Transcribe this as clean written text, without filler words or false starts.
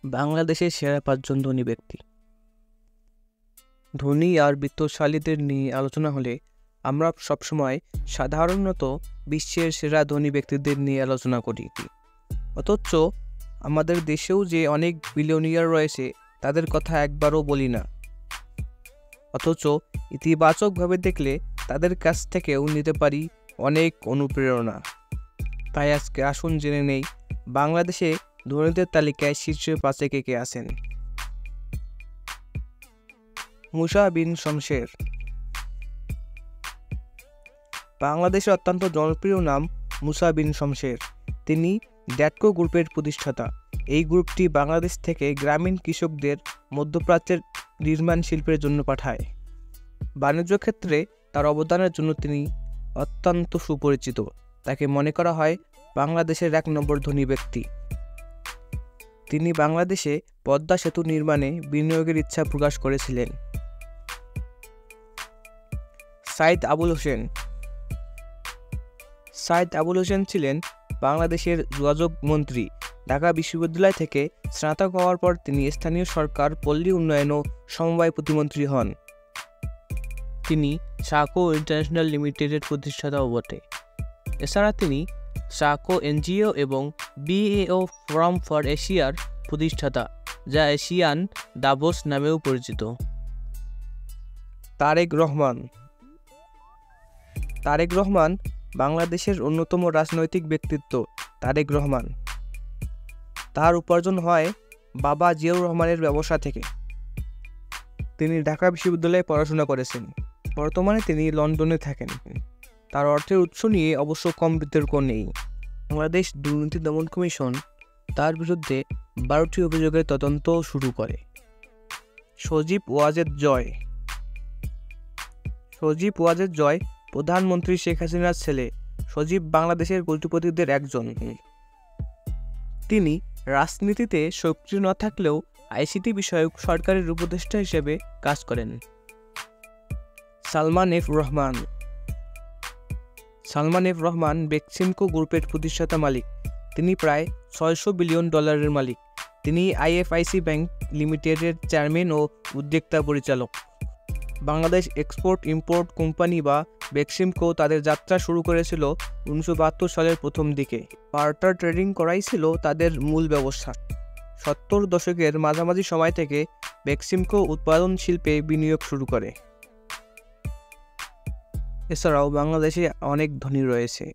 বাংলাদেশের সেরা ৫ জন ধনী ব্যক্তি। ধনী আর বিত্তশালীদের নিয়ে আলোচনা হলে আমরা সবসময় সাধারণত বিশ্বের সেরা ধনী ব্যক্তিদের নিয়ে আলোচনা করি, অথচ আমাদের দেশেও যে অনেক বিলিয়নিয়ার রয়েছে তাদের কথা একবারও বলি না। অথচ ইতিবাচকভাবে দেখলে তাদের কাছ থেকেও নিতে পারি অনেক অনুপ্রেরণা। তাই আজকে আসুন জেনে নেই বাংলাদেশে ধনীদের তালিকায় শীর্ষ ৫-এ কে আছেন। মুসা বিন শমশের। বাংলাদেশের অত্যন্ত জনপ্রিয় নাম মুসা বিন শমশের। তিনি ড্যাটকো গ্রুপের প্রতিষ্ঠাতা। এই গ্রুপটি বাংলাদেশ থেকে গ্রামীণ কৃষকদের মধ্যপ্রাচ্যের নির্মাণ শিল্পের জন্য পাঠায়। বাণিজ্য ক্ষেত্রে তার অবদানের জন্য তিনি অত্যন্ত সুপরিচিত। তাকে মনে করা হয় বাংলাদেশের ১ নম্বর ধনী ব্যক্তি। তিনি বাংলাদেশে পদ্মা সেতু নির্মাণে বিনিয়োগের ইচ্ছা প্রকাশ করেছিলেন। সাইদ আবুল হোসেন। সাইদ আবুল হোসেন ছিলেন বাংলাদেশের যোগাযোগ মন্ত্রী। ঢাকা বিশ্ববিদ্যালয় থেকে স্নাতক হওয়ার পর তিনি স্থানীয় সরকার, পল্লী উন্নয়ন ও সমবায় প্রতিমন্ত্রী হন। তিনি সাকো ইন্টারন্যাশনাল লিমিটেডের প্রতিষ্ঠাতাও বটে। এছাড়া তিনি সাকো এনজিও এবং বিএও ফোরাম ফর এশিয়ার প্রতিষ্ঠাতা, যা এশিয়ান দাভোস নামেও পরিচিত। তারেক রহমান। তারেক রহমান বাংলাদেশের অন্যতম রাজনৈতিক ব্যক্তিত্ব। তারেক রহমান তার উপার্জন হয় বাবা জিয়াউর রহমানের ব্যবসা থেকে। তিনি ঢাকা বিশ্ববিদ্যালয়ে পড়াশোনা করেছেন। বর্তমানে তিনি লন্ডনে থাকেন। তার অর্থের উৎস নিয়ে অবশ্য কম বিতর্ক নেই। বাংলাদেশ দুর্নীতি দমন কমিশন তার বিরুদ্ধে ১২টি অভিযোগের তদন্ত শুরু করে। সজীব ওয়াজেদ জয়। সজীব ওয়াজেদ জয় প্রধানমন্ত্রী শেখ হাসিনার ছেলে। সজীব বাংলাদেশের কোটিপতিদের একজন। তিনি রাজনীতিতে সক্রিয় না থাকলেও আইসিটি বিষয়ক সরকারের উপদেষ্টা হিসেবে কাজ করেন। সালমান এফ রহমান। সালমান এফ রহমান বেক্সিমকো গ্রুপের প্রতিষ্ঠাতা মালিক। তিনি প্রায় $৬০০ বিলিয়ন মালিক। তিনি আইএফআইসি ব্যাংক লিমিটেডের চেয়ারম্যান ও উদ্যোক্তা পরিচালক। বাংলাদেশ এক্সপোর্ট ইম্পোর্ট কোম্পানি বা বেক্সিমকো তাদের যাত্রা শুরু করেছিল ১৯৭২ সালের প্রথম দিকে। বার্টার ট্রেডিং করাই ছিল তাদের মূল ব্যবসা। ৭০ দশকের মাঝামাঝি সময় থেকে বেক্সিমকো উৎপাদন শিল্পে বিনিয়োগ শুরু করে। এছাড়াও বাংলাদেশে অনেক ধনী রয়েছে।